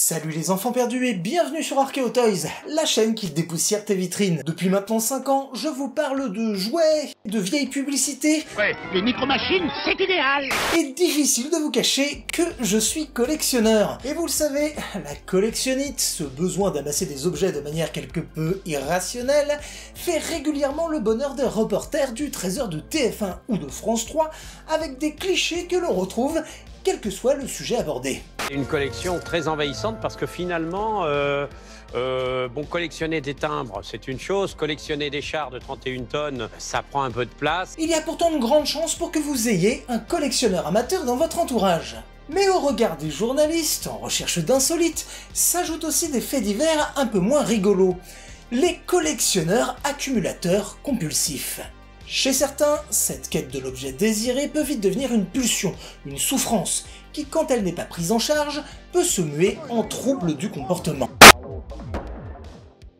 Salut les enfants perdus et bienvenue sur Archeo Toys, la chaîne qui dépoussière tes vitrines. Depuis maintenant 5 ans, je vous parle de jouets, de vieilles publicités... Ouais, les micro-machines, c'est idéal! Et difficile de vous cacher que je suis collectionneur. Et vous le savez, la collectionnite, ce besoin d'amasser des objets de manière quelque peu irrationnelle, fait régulièrement le bonheur des reporters du 13h de TF1 ou de France 3, avec des clichés que l'on retrouve, quel que soit le sujet abordé. Une collection très envahissante parce que finalement, collectionner des timbres, c'est une chose, collectionner des chars de 31 tonnes, ça prend un peu de place. Il y a pourtant de grandes chances pour que vous ayez un collectionneur amateur dans votre entourage. Mais au regard des journalistes, en recherche d'insolites, s'ajoutent aussi des faits divers un peu moins rigolos. Les collectionneurs accumulateurs compulsifs. Chez certains, cette quête de l'objet désiré peut vite devenir une pulsion, une souffrance, qui, quand elle n'est pas prise en charge, peut se muer en trouble du comportement.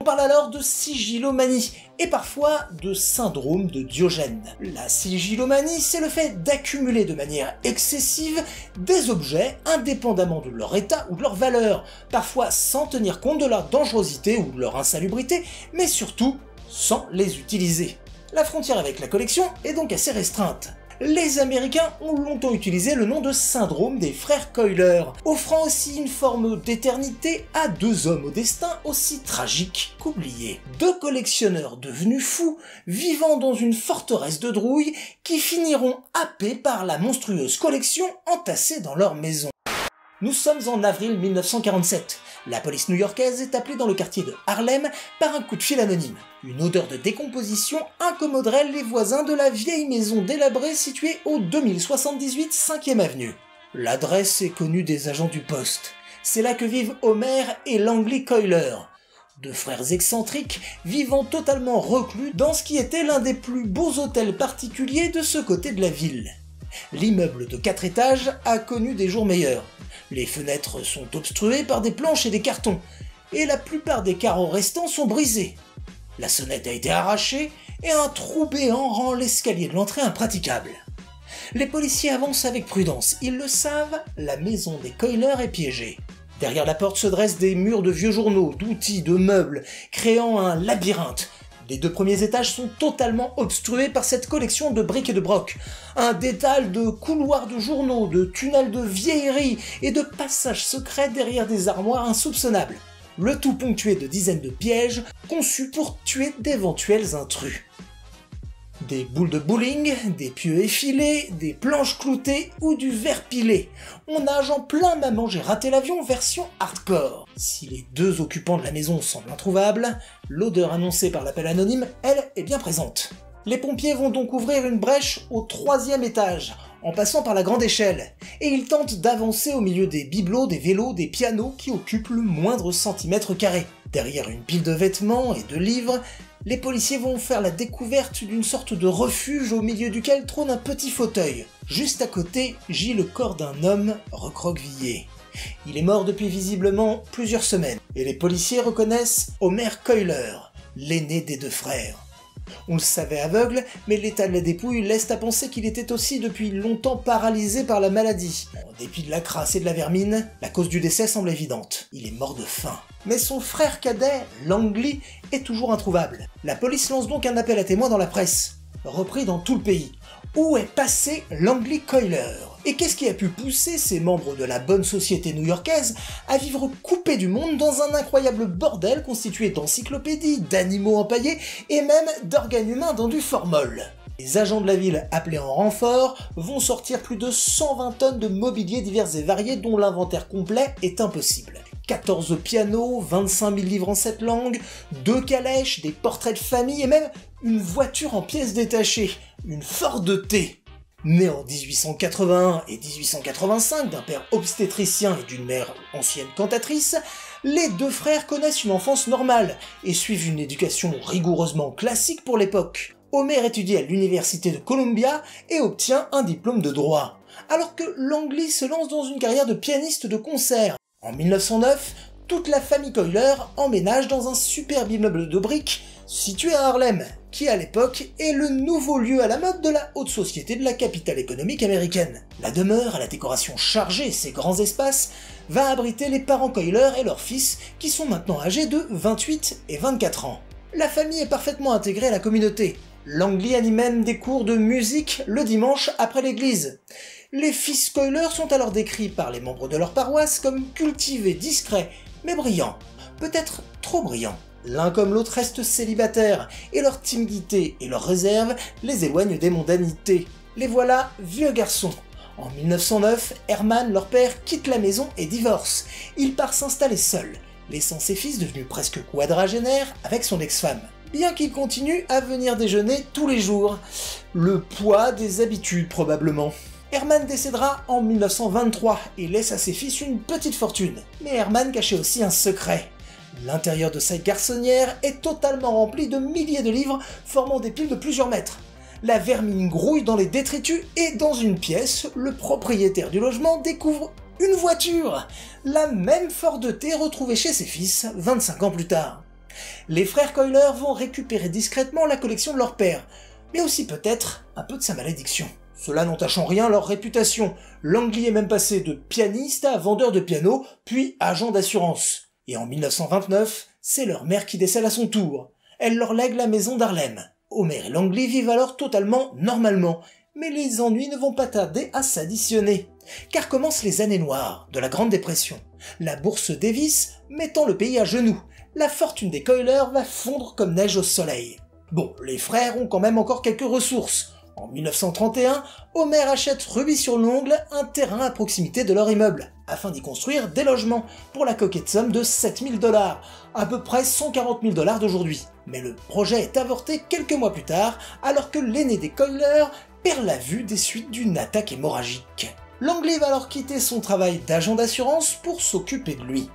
On parle alors de sigillomanie, et parfois de syndrome de Diogène. La sigillomanie, c'est le fait d'accumuler de manière excessive des objets indépendamment de leur état ou de leur valeur, parfois sans tenir compte de leur dangerosité ou de leur insalubrité, mais surtout sans les utiliser. La frontière avec la collection est donc assez restreinte. Les Américains ont longtemps utilisé le nom de syndrome des frères Coiler, offrant aussi une forme d'éternité à deux hommes au destin aussi tragique qu'oublié. Deux collectionneurs devenus fous, vivant dans une forteresse de drouille, qui finiront happés par la monstrueuse collection entassée dans leur maison. Nous sommes en avril 1947. La police new-yorkaise est appelée dans le quartier de Harlem par un coup de fil anonyme. Une odeur de décomposition incommoderait les voisins de la vieille maison délabrée située au 2078 5e avenue. L'adresse est connue des agents du poste. C'est là que vivent Homer et Langley Coiler, deux frères excentriques vivant totalement reclus dans ce qui était l'un des plus beaux hôtels particuliers de ce côté de la ville. L'immeuble de 4 étages a connu des jours meilleurs. Les fenêtres sont obstruées par des planches et des cartons, et la plupart des carreaux restants sont brisés. La sonnette a été arrachée, et un trou béant rend l'escalier de l'entrée impraticable. Les policiers avancent avec prudence, ils le savent, la maison des Coiler est piégée. Derrière la porte se dressent des murs de vieux journaux, d'outils, de meubles, créant un labyrinthe. Les 2 premiers étages sont totalement obstrués par cette collection de briques et de brocs. Un dédale de couloirs de journaux, de tunnels de vieilleries et de passages secrets derrière des armoires insoupçonnables. Le tout ponctué de dizaines de pièges conçus pour tuer d'éventuels intrus. Des boules de bowling, des pieux effilés, des planches cloutées ou du verre pilé. On nage en plein Maman j'ai raté l'avion version hardcore. Si les 2 occupants de la maison semblent introuvables, l'odeur annoncée par l'appel anonyme, elle, est bien présente. Les pompiers vont donc ouvrir une brèche au 3e étage, en passant par la grande échelle, et ils tentent d'avancer au milieu des bibelots, des vélos, des pianos qui occupent le moindre centimètre carré. Derrière une pile de vêtements et de livres, les policiers vont faire la découverte d'une sorte de refuge au milieu duquel trône un petit fauteuil. Juste à côté gît le corps d'un homme recroquevillé. Il est mort depuis visiblement plusieurs semaines, et les policiers reconnaissent Homer Coiler, l'aîné des 2 frères. On le savait aveugle, mais l'état de la dépouille laisse à penser qu'il était aussi depuis longtemps paralysé par la maladie. En dépit de la crasse et de la vermine, la cause du décès semble évidente. Il est mort de faim. Mais son frère cadet, Langley, est toujours introuvable. La police lance donc un appel à témoins dans la presse, repris dans tout le pays. Où est passé Langley Coiler? Et qu'est-ce qui a pu pousser ces membres de la bonne société new-yorkaise à vivre coupés du monde dans un incroyable bordel constitué d'encyclopédies, d'animaux empaillés et même d'organes humains dans du formol? Les agents de la ville appelés en renfort vont sortir plus de 120 tonnes de mobilier divers et variés dont l'inventaire complet est impossible. 14 pianos, 25 000 livres en 7 langues, 2 calèches, des portraits de famille et même une voiture en pièces détachées, une Ford T. Né en 1881 et 1885 d'un père obstétricien et d'une mère ancienne cantatrice, les 2 frères connaissent une enfance normale et suivent une éducation rigoureusement classique pour l'époque. Homer étudie à l'université de Columbia et obtient un diplôme de droit, alors que Langley se lance dans une carrière de pianiste de concert. En 1909, toute la famille Coiler emménage dans un superbe immeuble de briques situé à Harlem, qui à l'époque est le nouveau lieu à la mode de la haute société de la capitale économique américaine. La demeure, à la décoration chargée et ses grands espaces, va abriter les parents Coiler et leurs fils qui sont maintenant âgés de 28 et 24 ans. La famille est parfaitement intégrée à la communauté. Langley anime même des cours de musique le dimanche après l'église. Les fils Coiler sont alors décrits par les membres de leur paroisse comme cultivés, discrets, mais brillants. Peut-être trop brillants. L'un comme l'autre restent célibataires, et leur timidité et leur réserve les éloignent des mondanités. Les voilà vieux garçons. En 1909, Herman, leur père, quitte la maison et divorce. Il part s'installer seul, laissant ses fils devenus presque quadragénaires avec son ex-femme. Bien qu'il continue à venir déjeuner tous les jours. Le poids des habitudes probablement. Herman décédera en 1923 et laisse à ses fils une petite fortune. Mais Herman cachait aussi un secret. L'intérieur de sa garçonnière est totalement rempli de milliers de livres formant des piles de plusieurs mètres. La vermine grouille dans les détritus et dans une pièce, le propriétaire du logement découvre une voiture, la même Ford T retrouvée chez ses fils 25 ans plus tard. Les frères Coiler vont récupérer discrètement la collection de leur père, mais aussi peut-être un peu de sa malédiction. Cela n'entache en rien leur réputation. Langley est même passé de pianiste à vendeur de piano, puis agent d'assurance. Et en 1929, c'est leur mère qui décède à son tour. Elle leur lègue la maison d'Harlem. Homer et Langley vivent alors totalement normalement, mais les ennuis ne vont pas tarder à s'additionner. Car commencent les années noires de la Grande Dépression. La bourse Davis mettant le pays à genoux. La fortune des Coiler va fondre comme neige au soleil. Bon, les frères ont quand même encore quelques ressources. En 1931, Homer achète rubis sur l'ongle un terrain à proximité de leur immeuble, afin d'y construire des logements, pour la coquette somme de 7000 $, à peu près 140 000 $ d'aujourd'hui. Mais le projet est avorté quelques mois plus tard, alors que l'aîné des Coiler perd la vue des suites d'une attaque hémorragique. Langley va alors quitter son travail d'agent d'assurance pour s'occuper de lui.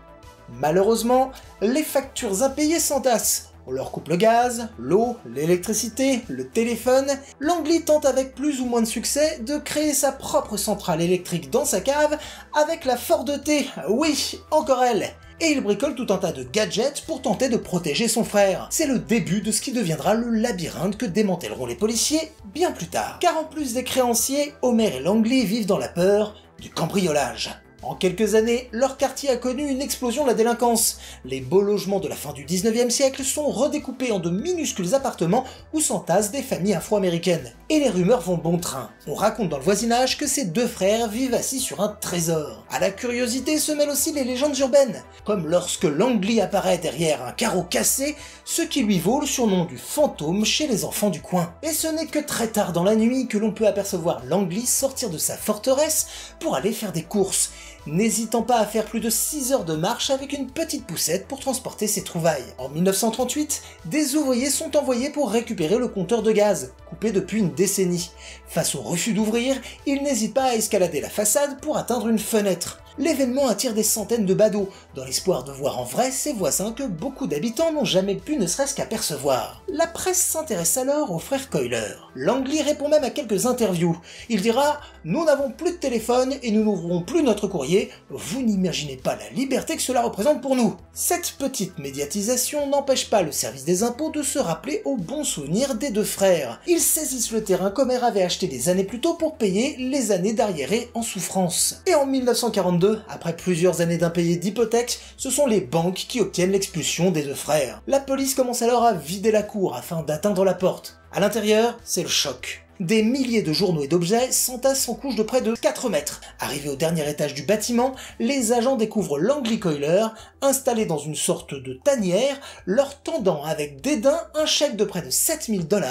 Malheureusement, les factures impayées s'entassent. On leur coupe le gaz, l'eau, l'électricité, le téléphone. Langley tente avec plus ou moins de succès de créer sa propre centrale électrique dans sa cave avec la Ford T, oui, encore elle. Et il bricole tout un tas de gadgets pour tenter de protéger son frère. C'est le début de ce qui deviendra le labyrinthe que démantèleront les policiers bien plus tard. Car en plus des créanciers, Homer et Langley vivent dans la peur du cambriolage. En quelques années, leur quartier a connu une explosion de la délinquance. Les beaux logements de la fin du 19e siècle sont redécoupés en de minuscules appartements où s'entassent des familles afro-américaines. Et les rumeurs vont bon train. On raconte dans le voisinage que ces deux frères vivent assis sur un trésor. À la curiosité se mêlent aussi les légendes urbaines, comme lorsque Langley apparaît derrière un carreau cassé, ce qui lui vaut le surnom du fantôme chez les enfants du coin. Et ce n'est que très tard dans la nuit que l'on peut apercevoir Langley sortir de sa forteresse pour aller faire des courses, n'hésitant pas à faire plus de 6 heures de marche avec une petite poussette pour transporter ses trouvailles. En 1938, des ouvriers sont envoyés pour récupérer le compteur de gaz, coupé depuis une décennie. Face au refus d'ouvrir, ils n'hésitent pas à escalader la façade pour atteindre une fenêtre. L'événement attire des centaines de badauds, dans l'espoir de voir en vrai ces voisins que beaucoup d'habitants n'ont jamais pu ne serait-ce qu'apercevoir. La presse s'intéresse alors aux frères Coiler. Langley répond même à quelques interviews. Il dira « Nous n'avons plus de téléphone et nous n'ouvrirons plus notre courrier, vous n'imaginez pas la liberté que cela représente pour nous ». Cette petite médiatisation n'empêche pas le service des impôts de se rappeler aux bons souvenirs des deux frères. Ils saisissent le terrain qu'Homer avait acheté des années plus tôt pour payer les années d'arriérés en souffrance. Et en 1942, après plusieurs années d'impayés d'hypothèques, ce sont les banques qui obtiennent l'expulsion des deux frères. La police commence alors à vider la cour afin d'atteindre la porte. À l'intérieur, c'est le choc. Des milliers de journaux et d'objets s'entassent en couches de près de 4 mètres. Arrivés au dernier étage du bâtiment, les agents découvrent Langley Coiler, installé dans une sorte de tanière, leur tendant avec dédain un chèque de près de 7000 $,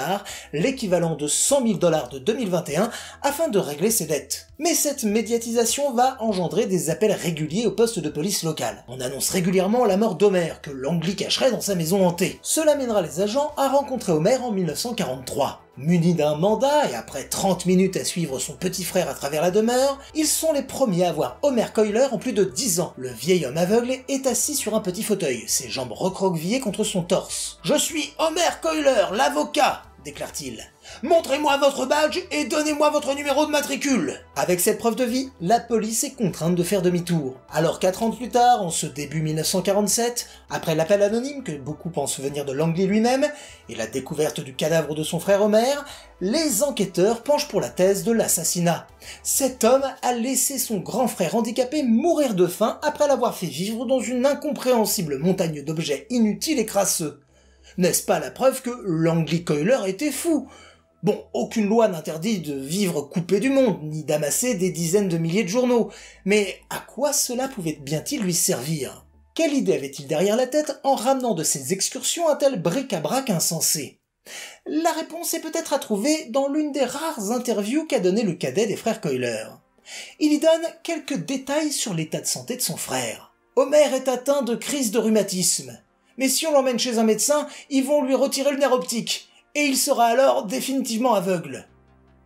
l'équivalent de 100 000 $ de 2021, afin de régler ses dettes. Mais cette médiatisation va engendrer des appels réguliers au poste de police local. On annonce régulièrement la mort d'Homer, que Langley cacherait dans sa maison hantée. Cela mènera les agents à rencontrer Homer en 1943. Munis d'un mandat et après 30 minutes à suivre son petit frère à travers la demeure, ils sont les premiers à voir Homer Coiler en plus de 10 ans. Le vieil homme aveugle est assis sur un petit fauteuil, ses jambes recroquevillées contre son torse. « Je suis Homer Coiler, l'avocat !» déclare-t-il. « Montrez-moi votre badge et donnez-moi votre numéro de matricule !» Avec cette preuve de vie, la police est contrainte de faire demi-tour. Alors 4 ans plus tard, en ce début 1947, après l'appel anonyme que beaucoup pensent venir de Langley lui-même, et la découverte du cadavre de son frère Homer, les enquêteurs penchent pour la thèse de l'assassinat. Cet homme a laissé son grand frère handicapé mourir de faim après l'avoir fait vivre dans une incompréhensible montagne d'objets inutiles et crasseux. N'est-ce pas la preuve que Langley Coiler était fou? Bon, aucune loi n'interdit de vivre coupé du monde, ni d'amasser des dizaines de milliers de journaux, mais à quoi cela pouvait bien-il lui servir? Quelle idée avait-il derrière la tête en ramenant de ses excursions un tel bric-à-brac insensé? La réponse est peut-être à trouver dans l'une des rares interviews qu'a donné le cadet des frères Coiler. Il y donne quelques détails sur l'état de santé de son frère. Homer est atteint de crise de rhumatisme. Mais si on l'emmène chez un médecin, ils vont lui retirer le nerf optique, et il sera alors définitivement aveugle.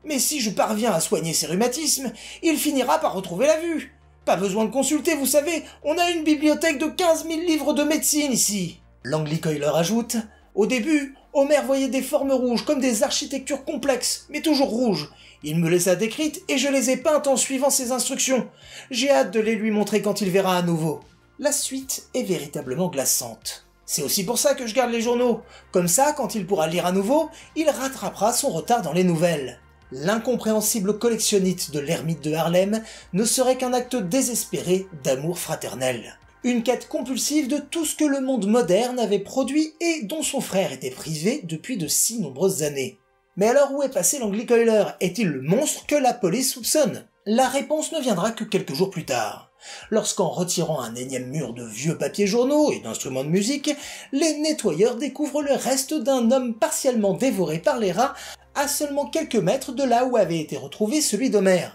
Mais si je parviens à soigner ses rhumatismes, il finira par retrouver la vue. Pas besoin de consulter, vous savez, on a une bibliothèque de 15 000 livres de médecine ici. Langley Coiler ajoute, « Au début, Homer voyait des formes rouges comme des architectures complexes, mais toujours rouges. Il me les a décrites et je les ai peintes en suivant ses instructions. J'ai hâte de les lui montrer quand il verra à nouveau. » La suite est véritablement glaçante. C'est aussi pour ça que je garde les journaux. Comme ça, quand il pourra lire à nouveau, il rattrapera son retard dans les nouvelles. L'incompréhensible collectionnite de l'ermite de Harlem ne serait qu'un acte désespéré d'amour fraternel. Une quête compulsive de tout ce que le monde moderne avait produit et dont son frère était privé depuis de si nombreuses années. Mais alors où est passé Langley Coiler? Est-il le monstre que la police soupçonne? La réponse ne viendra que quelques jours plus tard. Lorsqu'en retirant un énième mur de vieux papiers journaux et d'instruments de musique, les nettoyeurs découvrent le reste d'un homme partiellement dévoré par les rats à seulement quelques mètres de là où avait été retrouvé celui d'Homer.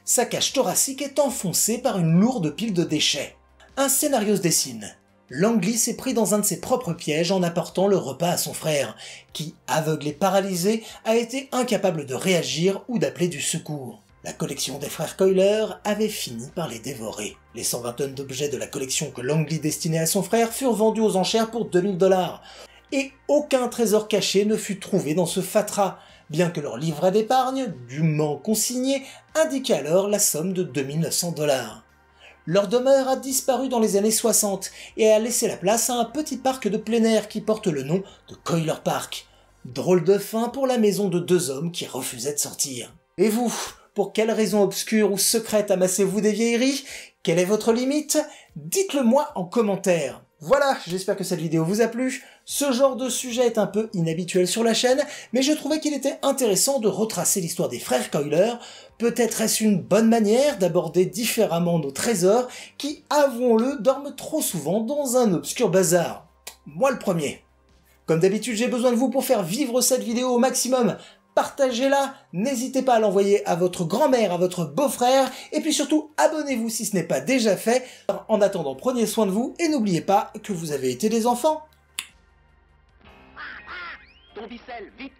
Sa cage thoracique est enfoncée par une lourde pile de déchets. Un scénario se dessine. Langley s'est pris dans un de ses propres pièges en apportant le repas à son frère, qui, aveugle et paralysé, a été incapable de réagir ou d'appeler du secours. La collection des frères Coiler avait fini par les dévorer. Les 120 tonnes d'objets de la collection que Langley destinait à son frère furent vendus aux enchères pour 2000 $. Et aucun trésor caché ne fut trouvé dans ce fatras, bien que leur livret d'épargne, dûment consigné, indiquait alors la somme de 2900 $. Leur demeure a disparu dans les années 60 et a laissé la place à un petit parc de plein air qui porte le nom de Coiler Park. Drôle de fin pour la maison de 2 hommes qui refusaient de sortir. Et vous ? Pour quelle raison obscure ou secrète amassez-vous des vieilleries? Quelle est votre limite? Dites-le moi en commentaire. Voilà, j'espère que cette vidéo vous a plu. Ce genre de sujet est un peu inhabituel sur la chaîne, mais je trouvais qu'il était intéressant de retracer l'histoire des frères Coiler. Peut-être est-ce une bonne manière d'aborder différemment nos trésors qui, avouons-le, dorment trop souvent dans un obscur bazar. Moi le premier. Comme d'habitude, j'ai besoin de vous pour faire vivre cette vidéo au maximum. Partagez-la, n'hésitez pas à l'envoyer à votre grand-mère, à votre beau-frère, et puis surtout, abonnez-vous si ce n'est pas déjà fait. En attendant, prenez soin de vous, et n'oubliez pas que vous avez été des enfants. Ton Bissell, vite.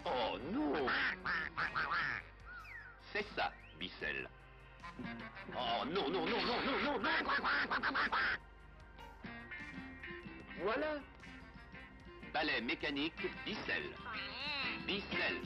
Oh non. C'est ça, Bissell. Oh non, non, non, non, non, non, non. Voilà. Balai mécanique Bissell. Bissell.